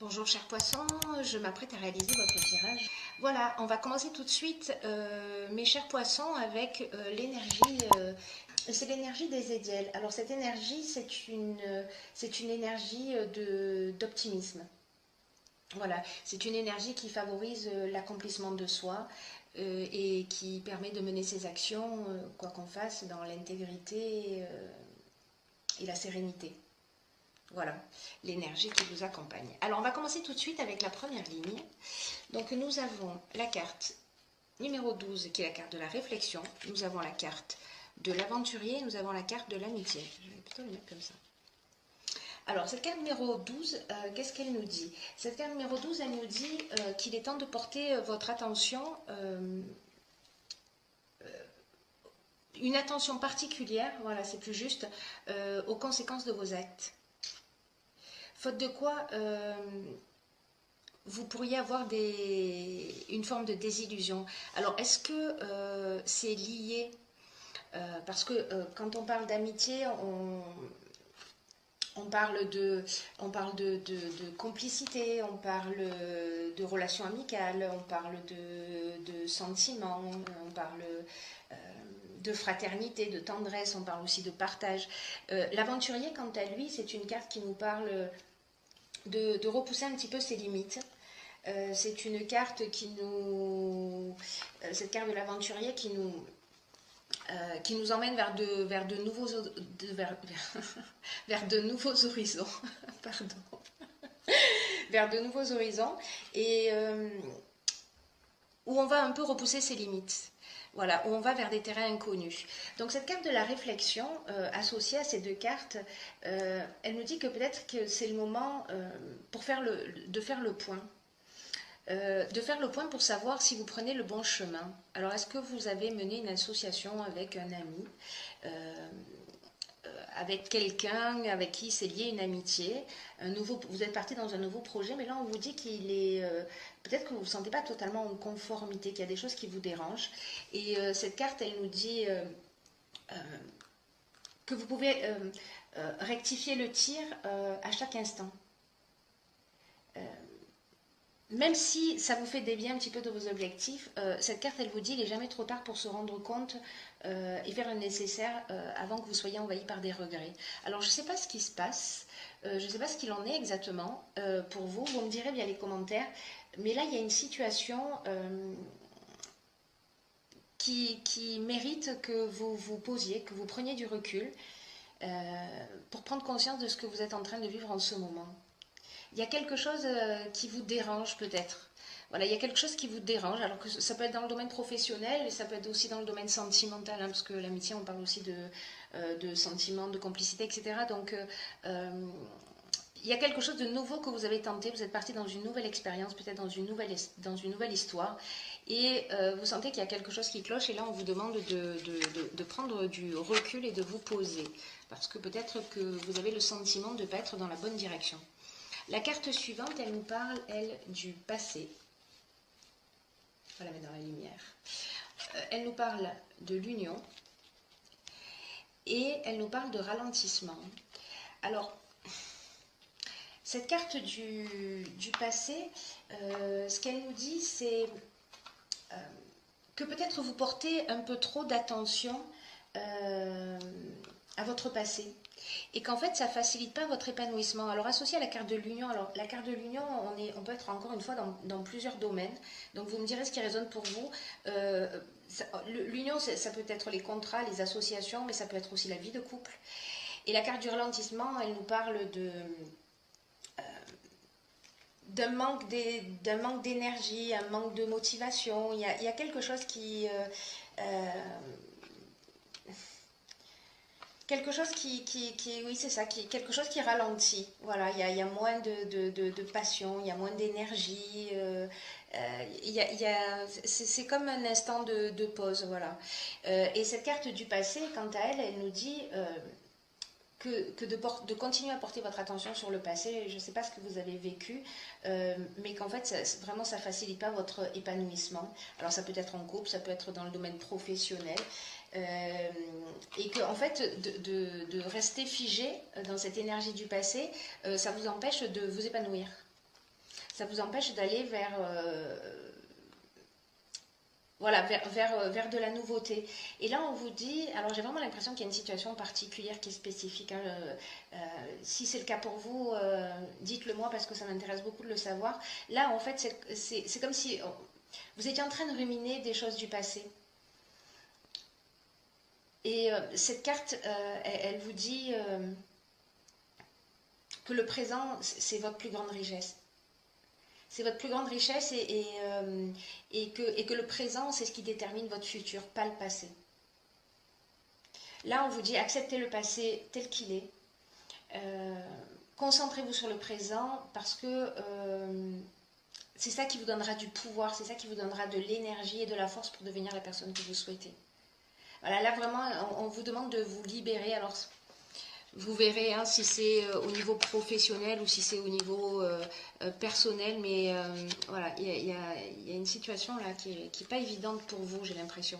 Bonjour chers poissons, je m'apprête à réaliser votre tirage. Voilà, on va commencer tout de suite mes chers poissons avec l'énergie, c'est l'énergie des Édiels. Alors cette énergie c'est une énergie d'optimisme. Voilà, c'est une énergie qui favorise l'accomplissement de soi et qui permet de mener ses actions, quoi qu'on fasse, dans l'intégrité et la sérénité. Voilà, l'énergie qui vous accompagne. Alors, on va commencer tout de suite avec la première ligne. Donc, nous avons la carte numéro 12, qui est la carte de la réflexion. Nous avons la carte de l'aventurier. Nous avons la carte de l'amitié. Je vais plutôt le mettre comme ça. Alors, cette carte numéro 12, qu'est-ce qu'elle nous dit? Cette carte numéro 12, elle nous dit qu'il est temps de porter votre attention, une attention particulière, voilà, c'est plus juste, aux conséquences de vos actes. Faute de quoi, vous pourriez avoir une forme de désillusion. Alors, est-ce que c'est lié parce que quand on parle d'amitié, on parle de complicité, on parle de relations amicales, on parle de sentiments, on parle de fraternité, de tendresse, on parle aussi de partage. L'aventurier, quant à lui, c'est une carte qui nous parle de repousser un petit peu ses limites. C'est une carte cette carte de l'aventurier qui nous emmène vers de nouveaux, vers de nouveaux horizons. Pardon. Vers de nouveaux horizons et où on va un peu repousser ses limites. Voilà, où on va vers des terrains inconnus. Donc cette carte de la réflexion, associée à ces deux cartes, elle nous dit que peut-être que c'est le moment de faire le point. De faire le point pour savoir si vous prenez le bon chemin. Alors, est-ce que vous avez mené une association avec un ami, avec quelqu'un avec qui c'est lié une amitié, vous êtes parti dans un nouveau projet, mais là on vous dit qu'il est peut-être que vous ne vous sentez pas totalement en conformité, qu'il y a des choses qui vous dérangent. Et cette carte, elle nous dit que vous pouvez rectifier le tir à chaque instant. Même si ça vous fait dévier un petit peu de vos objectifs, cette carte, elle vous dit qu'il n'est jamais trop tard pour se rendre compte et faire le nécessaire avant que vous soyez envahi par des regrets. Alors, je ne sais pas ce qui se passe, je ne sais pas ce qu'il en est exactement pour vous. Vous me direz via les commentaires. Mais là, il y a une situation qui mérite que vous vous posiez, que vous preniez du recul pour prendre conscience de ce que vous êtes en train de vivre en ce moment. Il y a quelque chose qui vous dérange peut-être. Voilà, il y a quelque chose qui vous dérange, alors que ça peut être dans le domaine professionnel et ça peut être aussi dans le domaine sentimental, hein, parce que l'amitié, on parle aussi de sentiments, de complicité, etc. Donc, il y a quelque chose de nouveau que vous avez tenté, vous êtes parti dans une nouvelle expérience, peut-être dans une nouvelle histoire, et vous sentez qu'il y a quelque chose qui cloche, et là on vous demande de prendre du recul et de vous poser, parce que peut-être que vous avez le sentiment de ne pas être dans la bonne direction. La carte suivante, elle nous parle, elle, du passé. On va la mettre dans la lumière. Elle nous parle de l'union et elle nous parle de ralentissement. Alors, cette carte du passé, ce qu'elle nous dit, c'est que peut-être vous portez un peu trop d'attention à votre passé. Et qu'en fait, ça ne facilite pas votre épanouissement. Alors, associé à la carte de l'union, alors la carte de l'union, on peut être encore une fois dans plusieurs domaines. Donc, vous me direz ce qui résonne pour vous. L'union, ça peut être les contrats, les associations, mais ça peut être aussi la vie de couple. Et la carte du ralentissement, elle nous parle d'un manque d'énergie, un manque de motivation. Il y a quelque chose quelque chose oui, c'est ça, quelque chose qui ralentit. Voilà, il y a moins de passion, il y a moins d'énergie. C'est comme un instant de pause, voilà. Et cette carte du passé, quant à elle, elle nous dit de continuer à porter votre attention sur le passé. Je ne sais pas ce que vous avez vécu, mais qu'en fait, vraiment, ça ne facilite pas votre épanouissement. Alors, ça peut être en couple, ça peut être dans le domaine professionnel. Et que en fait de rester figé dans cette énergie du passé, ça vous empêche de vous épanouir. ça vous empêche d'aller vers, voilà, vers de la nouveauté. Et là, on vous dit, alors j'ai vraiment l'impression qu'il y a une situation particulière qui est spécifique, hein. Si c'est le cas pour vous, dites-le moi parce que ça m'intéresse beaucoup de le savoir. Là, en fait, c'est comme si vous étiez en train de ruminer des choses du passé. Et cette carte, elle vous dit que le présent, c'est votre plus grande richesse. C'est votre plus grande richesse et que le présent, c'est ce qui détermine votre futur, pas le passé. Là, on vous dit acceptez le passé tel qu'il est. Concentrez-vous sur le présent parce que c'est ça qui vous donnera du pouvoir, c'est ça qui vous donnera de l'énergie et de la force pour devenir la personne que vous souhaitez. Voilà, là vraiment, on vous demande de vous libérer. Alors, vous verrez hein, si c'est au niveau professionnel ou si c'est au niveau personnel, mais voilà, il y a une situation là qui est pas évidente pour vous, j'ai l'impression.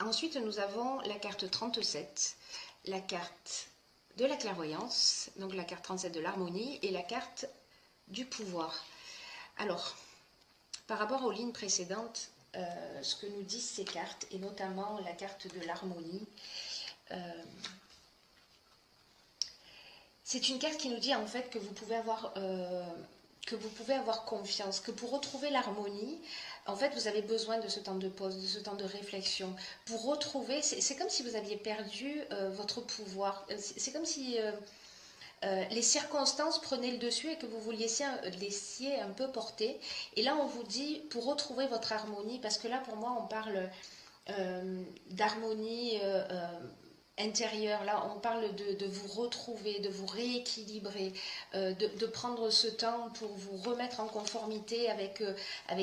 Ensuite, nous avons la carte 37, la carte de la clairvoyance, donc la carte 37 de l'harmonie et la carte du pouvoir. Alors, par rapport aux lignes précédentes, ce que nous disent ces cartes, et notamment la carte de l'harmonie, c'est une carte qui nous dit en fait que vous pouvez avoir confiance, que pour retrouver l'harmonie, en fait, vous avez besoin de ce temps de pause, de ce temps de réflexion. Pour retrouver, c'est comme si vous aviez perdu votre pouvoir. C'est comme si les circonstances prenaient le dessus et que vous vous laissiez un peu porter. Et là, on vous dit, pour retrouver votre harmonie, parce que là, pour moi, on parle d'harmonie intérieure. Là, on parle de vous retrouver, de vous rééquilibrer, de prendre ce temps pour vous remettre en conformité avec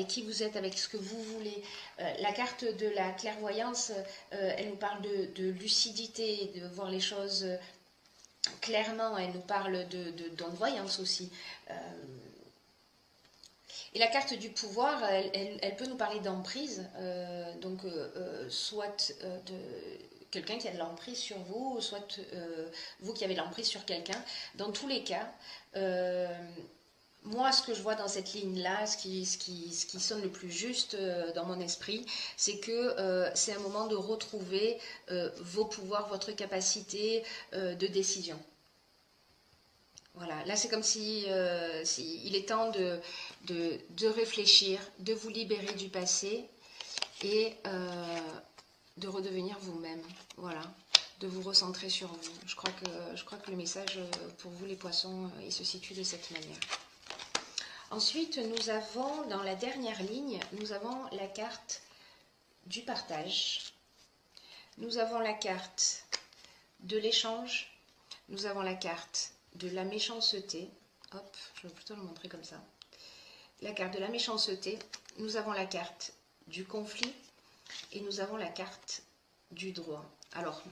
qui vous êtes, avec ce que vous voulez. La carte de la clairvoyance, elle nous parle de lucidité, de voir les choses clairement. Elle nous parle d'envoyance aussi. Et la carte du pouvoir, elle peut nous parler d'emprise, soit de quelqu'un qui a de l'emprise sur vous, soit vous qui avez de l'emprise sur quelqu'un. Dans tous les cas, moi, ce que je vois dans cette ligne-là, ce qui sonne le plus juste dans mon esprit, c'est que c'est un moment de retrouver vos pouvoirs, votre capacité de décision. Voilà, là c'est comme si, il est temps de réfléchir, de vous libérer du passé et de redevenir vous-même. Voilà, de vous recentrer sur vous. Je crois que le message pour vous les poissons, il se situe de cette manière. Ensuite, nous avons dans la dernière ligne, nous avons la carte du partage. Nous avons la carte de l'échange. Nous avons la carte de la méchanceté. Hop, je vais plutôt le montrer comme ça. La carte de la méchanceté. Nous avons la carte du conflit. Et nous avons la carte du droit. Alors,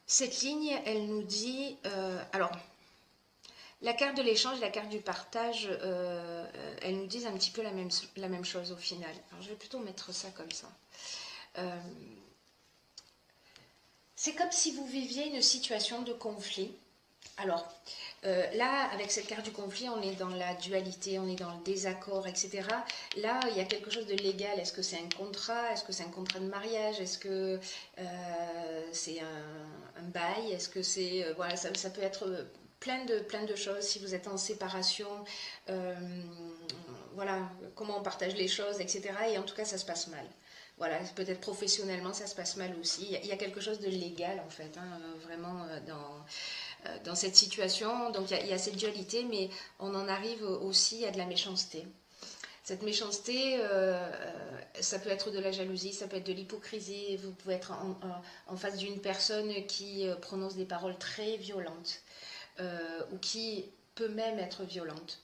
cette ligne, elle nous dit... alors, la carte de l'échange et la carte du partage, elles nous disent un petit peu la même chose au final. Alors, je vais plutôt mettre ça comme ça. C'est comme si vous viviez une situation de conflit. Alors, là, avec cette carte du conflit, on est dans la dualité, on est dans le désaccord, etc. Là, il y a quelque chose de légal. Est-ce que c'est un contrat? Est-ce que c'est un contrat de mariage? Est-ce que c'est un bail? Est-ce que c'est... voilà, ça peut être plein de choses. Si vous êtes en séparation, voilà, comment on partage les choses, etc. Et en tout cas, ça se passe mal. Voilà, peut-être professionnellement, ça se passe mal aussi. Il y a quelque chose de légal, en fait, hein, vraiment, dans cette situation. Donc, il y a cette dualité, mais on en arrive aussi à de la méchanceté. Cette méchanceté, ça peut être de la jalousie, ça peut être de l'hypocrisie. Vous pouvez être en face d'une personne qui prononce des paroles très violentes ou qui peut même être violente.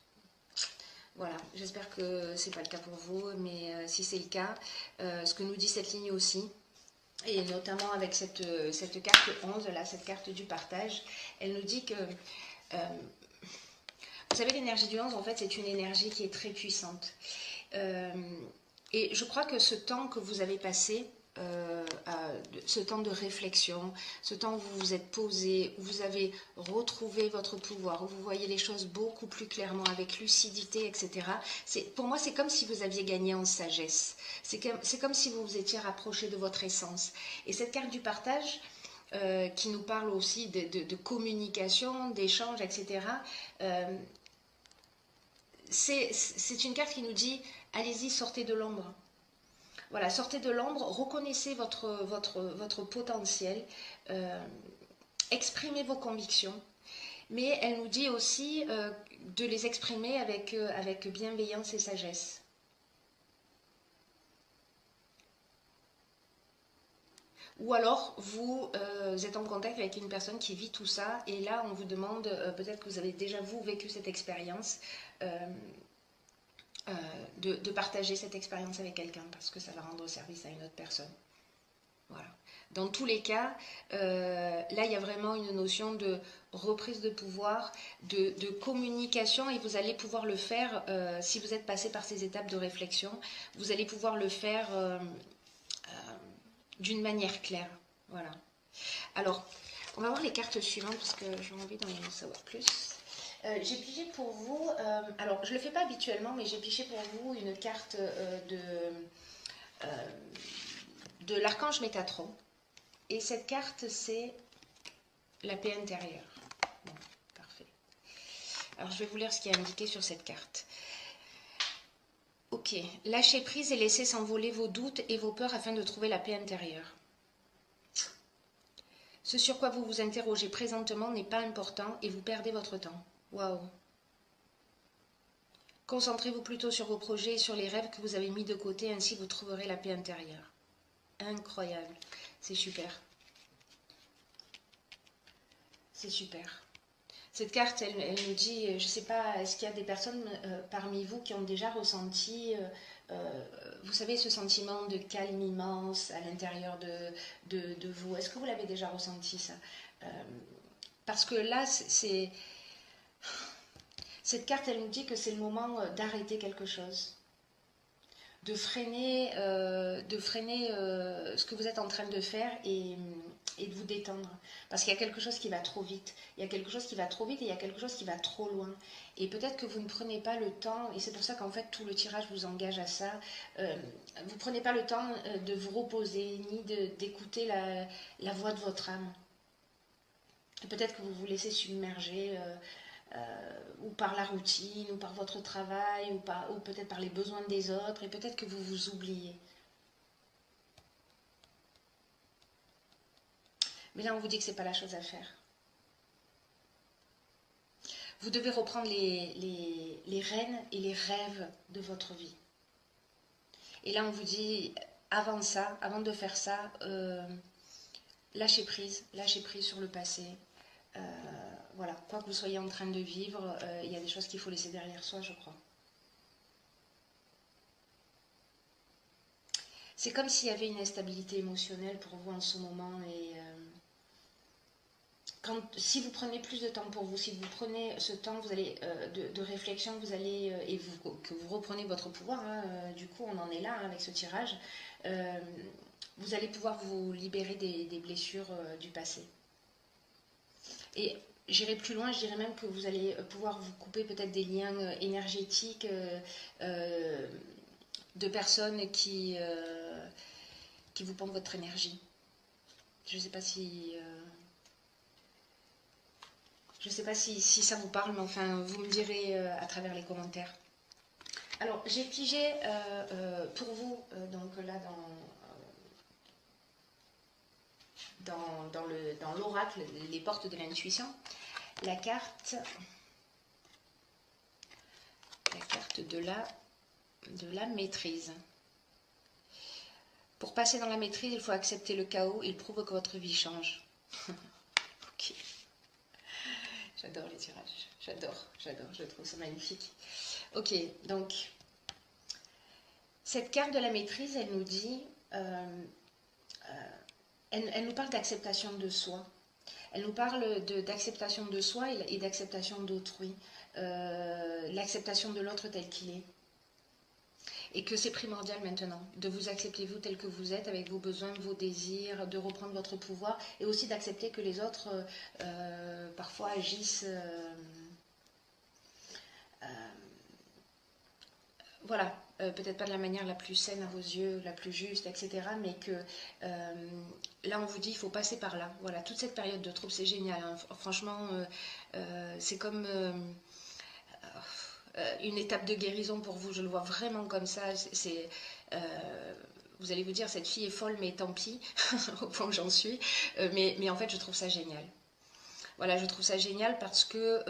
Voilà, j'espère que ce n'est pas le cas pour vous, mais si c'est le cas, ce que nous dit cette ligne aussi, et notamment avec cette carte 11, là, cette carte du partage, elle nous dit que, vous savez, l'énergie du 11, en fait, c'est une énergie qui est très puissante. Et je crois que ce temps que vous avez passé, ce temps de réflexion, ce temps où vous vous êtes posé, où vous avez retrouvé votre pouvoir, où vous voyez les choses beaucoup plus clairement, avec lucidité, etc. Pour moi, c'est comme si vous aviez gagné en sagesse. C'est comme si vous vous étiez rapproché de votre essence. Et cette carte du partage, qui nous parle aussi de communication, d'échange, etc., c'est une carte qui nous dit, allez-y, sortez de l'ombre. Voilà, sortez de l'ombre, reconnaissez votre potentiel, exprimez vos convictions, mais elle nous dit aussi de les exprimer avec bienveillance et sagesse. Ou alors, vous êtes en contact avec une personne qui vit tout ça, et là, on vous demande, peut-être que vous avez déjà, vous, vécu cette expérience, de partager cette expérience avec quelqu'un, parce que ça va rendre service à une autre personne. Voilà. Dans tous les cas, là, il y a vraiment une notion de reprise de pouvoir, de communication, et vous allez pouvoir le faire, si vous êtes passé par ces étapes de réflexion, vous allez pouvoir le faire d'une manière claire. Voilà. Alors, on va voir les cartes suivantes, parce que j'ai envie d'en savoir plus. J'ai pigé pour vous, alors je ne le fais pas habituellement, mais j'ai pigé pour vous une carte de l'archange Métatron. Et cette carte, c'est la paix intérieure. Bon, parfait. Alors, je vais vous lire ce qui est indiqué sur cette carte. Ok. Lâchez prise et laissez s'envoler vos doutes et vos peurs afin de trouver la paix intérieure. Ce sur quoi vous vous interrogez présentement n'est pas important et vous perdez votre temps. Waouh. Concentrez-vous plutôt sur vos projets et sur les rêves que vous avez mis de côté, ainsi vous trouverez la paix intérieure. Incroyable. C'est super. C'est super. Cette carte, elle nous dit, je ne sais pas, est-ce qu'il y a des personnes parmi vous qui ont déjà ressenti, vous savez, ce sentiment de calme immense à l'intérieur de vous. Est-ce que vous l'avez déjà ressenti, ça? Parce que là, cette carte, elle nous dit que c'est le moment d'arrêter quelque chose, de freiner ce que vous êtes en train de faire et de vous détendre. Parce qu'il y a quelque chose qui va trop vite. Il y a quelque chose qui va trop vite et il y a quelque chose qui va trop loin. Et peut-être que vous ne prenez pas le temps, et c'est pour ça qu'en fait tout le tirage vous engage à ça, vous ne prenez pas le temps de vous reposer, ni d'écouter la voix de votre âme. Peut-être que vous vous laissez submerger ou par la routine, ou par votre travail, ou peut-être par les besoins des autres, et peut-être que vous vous oubliez. Mais là, on vous dit que ce n'est pas la chose à faire. Vous devez reprendre les rênes et les rêves de votre vie. Et là, on vous dit, avant ça, avant de faire ça, lâchez prise sur le passé. Voilà, quoi que vous soyez en train de vivre, il y a des choses qu'il faut laisser derrière soi, je crois. C'est comme s'il y avait une instabilité émotionnelle pour vous en ce moment, et si vous prenez plus de temps pour vous, si vous prenez ce temps vous allez, de réflexion, vous allez, que vous reprenez votre pouvoir, hein, du coup on en est là, hein, avec ce tirage, vous allez pouvoir vous libérer des blessures du passé. Et j'irai plus loin, je dirais même que vous allez pouvoir vous couper peut-être des liens énergétiques de personnes qui vous pompent votre énergie. Je ne sais pas si... je ne sais pas si ça vous parle, mais enfin, vous me direz à travers les commentaires. Alors, j'ai pigé pour vous, donc là, dans l'oracle, les portes de l'intuition, la carte de la maîtrise. Pour passer dans la maîtrise, il faut accepter le chaos. Il prouve que votre vie change. Ok. J'adore les tirages. J'adore. Je trouve ça magnifique. Ok, donc, cette carte de la maîtrise, elle nous dit... elle nous parle d'acceptation de soi. Elle nous parle d'acceptation de soi et d'acceptation d'autrui. L'acceptation de l'autre tel qu'il est. et que c'est primordial maintenant de vous accepter vous tel que vous êtes, avec vos besoins, vos désirs, de reprendre votre pouvoir, et aussi d'accepter que les autres parfois agissent voilà, peut-être pas de la manière la plus saine à vos yeux, la plus juste, etc. Mais que là, on vous dit, il faut passer par là. Voilà, toute cette période de trouble, c'est génial, hein. Franchement, c'est comme une étape de guérison pour vous. Je le vois vraiment comme ça. Vous allez vous dire, cette fille est folle, mais tant pis, au point que j'en suis. Mais en fait, je trouve ça génial. Voilà, je trouve ça génial parce que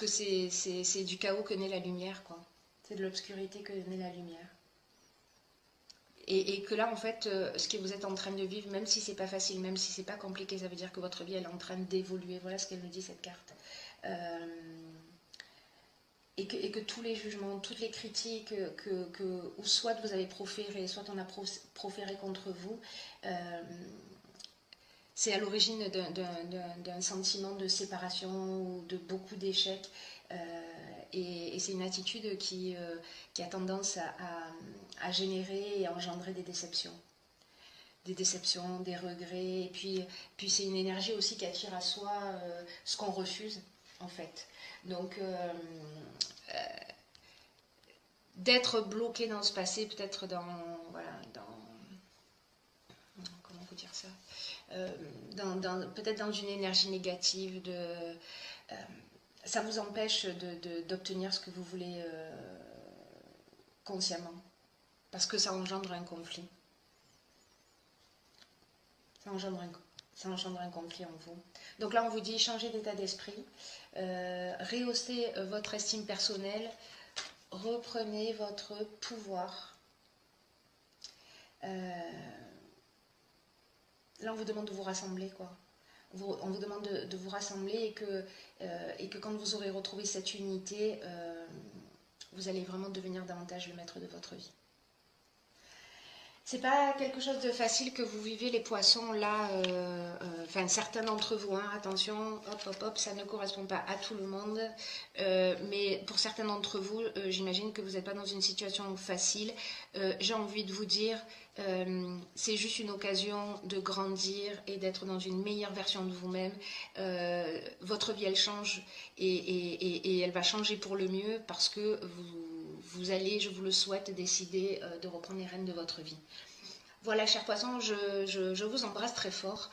c'est du chaos que naît la lumière, quoi. C'est de l'obscurité que naît la lumière. Et que là, en fait, ce que vous êtes en train de vivre, même si c'est pas facile, même si c'est pas compliqué, ça veut dire que votre vie, elle est en train d'évoluer. Voilà ce qu'elle nous dit, cette carte. Et que tous les jugements, toutes les critiques ou soit vous avez proféré, soit on a proféré contre vous, c'est à l'origine d'un sentiment de séparation ou de beaucoup d'échecs. Et c'est une attitude qui a tendance à générer et à engendrer des déceptions. Des déceptions, des regrets. Et puis c'est une énergie aussi qui attire à soi ce qu'on refuse, en fait. Donc, d'être bloqué dans ce passé, peut-être comment vous dire ça, peut-être dans une énergie négative, ça vous empêche d'obtenir ce que vous voulez consciemment, parce que ça engendre un conflit. Ça engendre un conflit en vous. Donc là, on vous dit, changez d'état d'esprit, rehaussez votre estime personnelle, reprenez votre pouvoir. Là, on vous demande de vous rassembler, quoi. On vous demande de vous rassembler et que quand vous aurez retrouvé cette unité, vous allez vraiment devenir davantage le maître de votre vie. C'est pas quelque chose de facile que vous vivez, les poissons, là, enfin certains d'entre vous, hein, attention, hop, ça ne correspond pas à tout le monde, mais pour certains d'entre vous, j'imagine que vous n'êtes pas dans une situation facile. J'ai envie de vous dire, c'est juste une occasion de grandir et d'être dans une meilleure version de vous-même. Votre vie, elle change et elle va changer pour le mieux parce que vous allez, je vous le souhaite, décider de reprendre les rênes de votre vie. Voilà, chers poissons, je vous embrasse très fort.